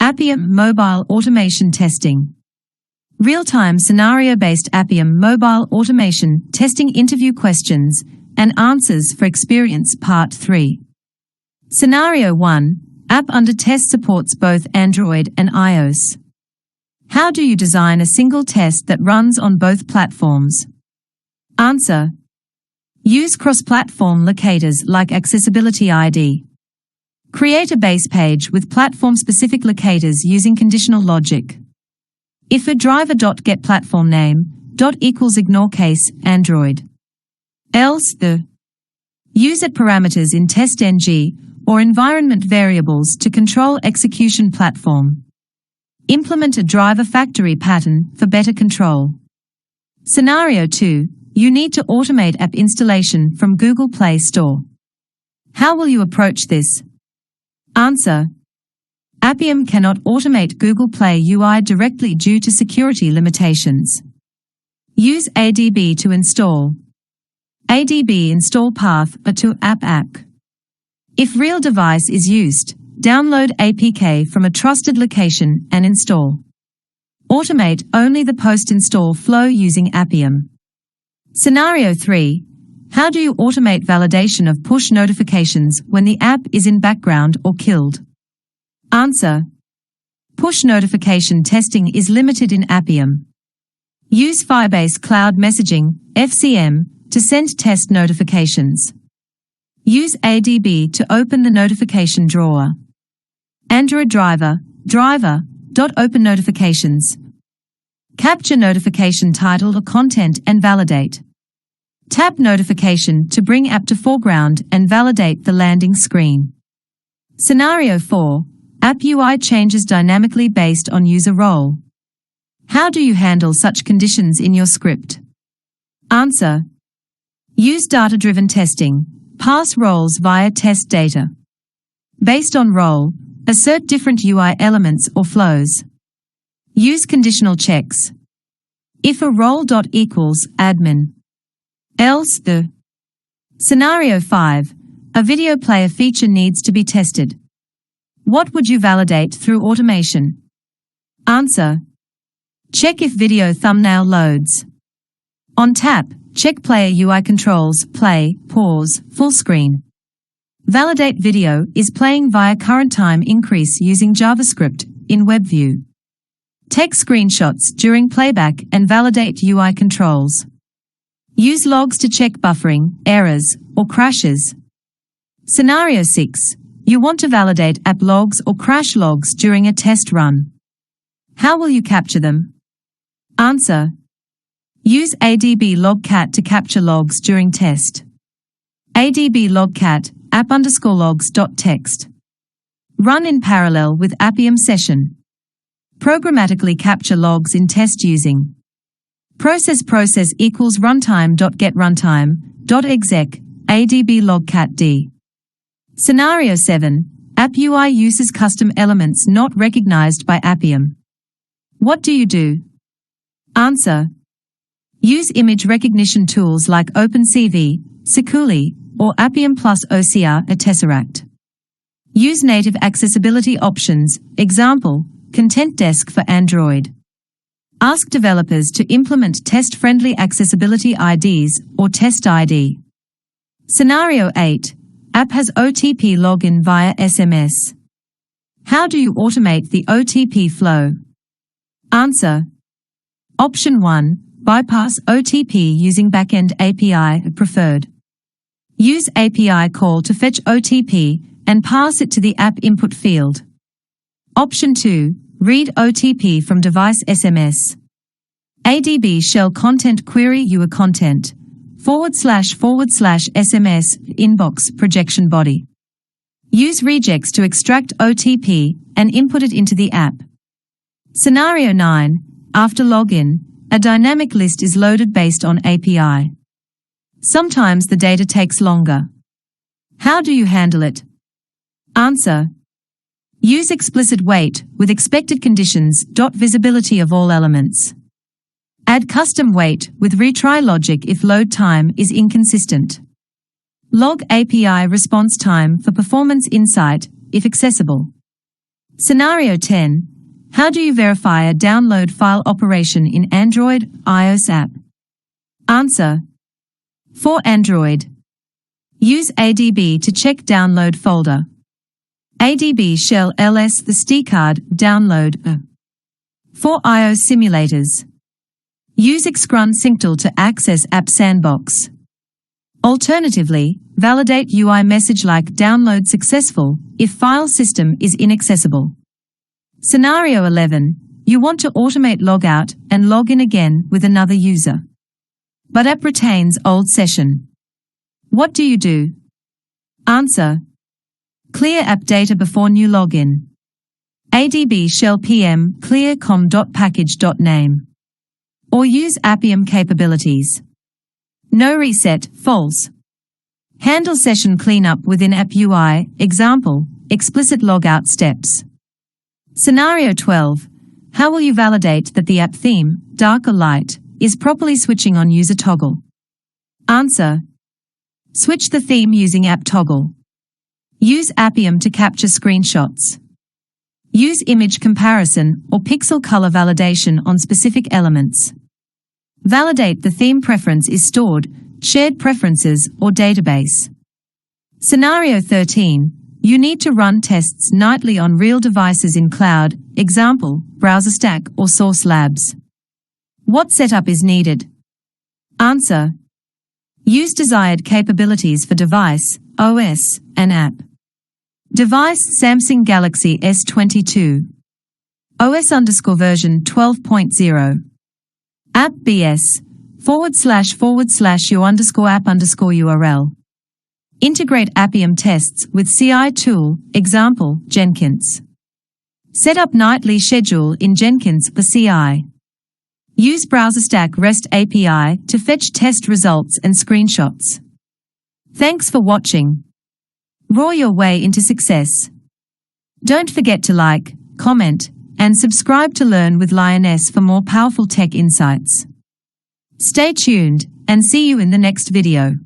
Appium Mobile Automation Testing. Real-time scenario-based Appium Mobile Automation Testing Interview Questions and Answers for Experience Part 3. Scenario 1. App under test supports both Android and iOS. How do you design a single test that runs on both platforms? Answer. Use cross-platform locators like Accessibility ID. Create a base page with platform-specific locators using conditional logic. If a driver.getPlatformName equals ignore case Android. Else use it parameters in testng or environment variables to control execution platform. Implement a driver factory pattern for better control. Scenario 2. You need to automate app installation from Google Play Store. How will you approach this? Answer. Appium cannot automate Google Play UI directly due to security limitations. Use ADB to install. ADB install path to app. If real device is used, download APK from a trusted location and install. Automate only the post-install flow using Appium. Scenario 3. How do you automate validation of push notifications when the app is in background or killed? Answer. Push notification testing is limited in Appium. Use Firebase Cloud Messaging, FCM, to send test notifications. Use ADB to open the notification drawer. Android driver.open notifications. Capture notification title or content and validate. Tap notification to bring app to foreground and validate the landing screen. Scenario 4. App UI changes dynamically based on user role. How do you handle such conditions in your script? Answer. Use data-driven testing. Pass roles via test data. Based on role, assert different UI elements or flows. Use conditional checks. If a role equals admin. Else Scenario 5. A video player feature needs to be tested. What would you validate through automation? Answer. Check if video thumbnail loads. On tap, check player UI controls, play, pause, full screen. Validate video is playing via current time increase using JavaScript in WebView. Take screenshots during playback and validate UI controls. Use logs to check buffering, errors, or crashes. Scenario 6. You want to validate app logs or crash logs during a test run. How will you capture them? Answer. Use ADB logcat to capture logs during test. ADB logcat app_logs.txt. Run in parallel with Appium session. Programmatically capture logs in test using process equals runtime.getRuntime.exec ADB logcat d. Scenario 7. App UI uses custom elements not recognized by Appium. What do you do? Answer. Use image recognition tools like OpenCV, Seculi, or Appium plus OCR a Tesseract. Use native accessibility options, example, Content Desk for Android. Ask developers to implement test-friendly accessibility IDs or Test ID. Scenario 8. App has OTP login via SMS. How do you automate the OTP flow? Answer. Option 1. Bypass OTP using backend API preferred. Use API call to fetch OTP and pass it to the app input field. Option 2. Read OTP from device SMS. ADB shell content query your content / SMS inbox projection body. Use regex to extract OTP and input it into the app. Scenario 9. After login, a dynamic list is loaded based on API. Sometimes the data takes longer. How do you handle it? Answer. Use explicit wait with expected conditions. Visibility of all elements. Add custom wait with retry logic if load time is inconsistent. Log API response time for performance insight, if accessible. Scenario 10. How do you verify a download file operation in Android, iOS app? Answer. For Android, use ADB to check download folder. ADB shell ls the SD-card download. For iOS simulators, use xrun synctl to access App Sandbox. Alternatively, validate UI message like download successful if file system is inaccessible. Scenario 11. You want to automate logout and log in again with another user, but app retains old session. What do you do? Answer. Clear app data before new login. ADB shell pm clear com.package.name. Or use Appium capabilities. No reset, false. Handle session cleanup within app UI, example, explicit logout steps. Scenario 12. How will you validate that the app theme, dark or light, is properly switching on user toggle? Answer. Switch the theme using app toggle. Use Appium to capture screenshots. Use image comparison or pixel color validation on specific elements. Validate the theme preference is stored, shared preferences, or database. Scenario 13. You need to run tests nightly on real devices in cloud, example, BrowserStack or Source Labs. What setup is needed? Answer. Use desired capabilities for device, OS, and app. Device Samsung Galaxy S22. OS_version 12.0. App BS //u_app_URL. Integrate Appium tests with CI tool, example, Jenkins. Set up nightly schedule in Jenkins for CI. Use BrowserStack REST API to fetch test results and screenshots. Thanks for watching. Roar your way into success. Don't forget to like, comment, and subscribe to Learn with Lioness for more powerful tech insights. Stay tuned, and see you in the next video.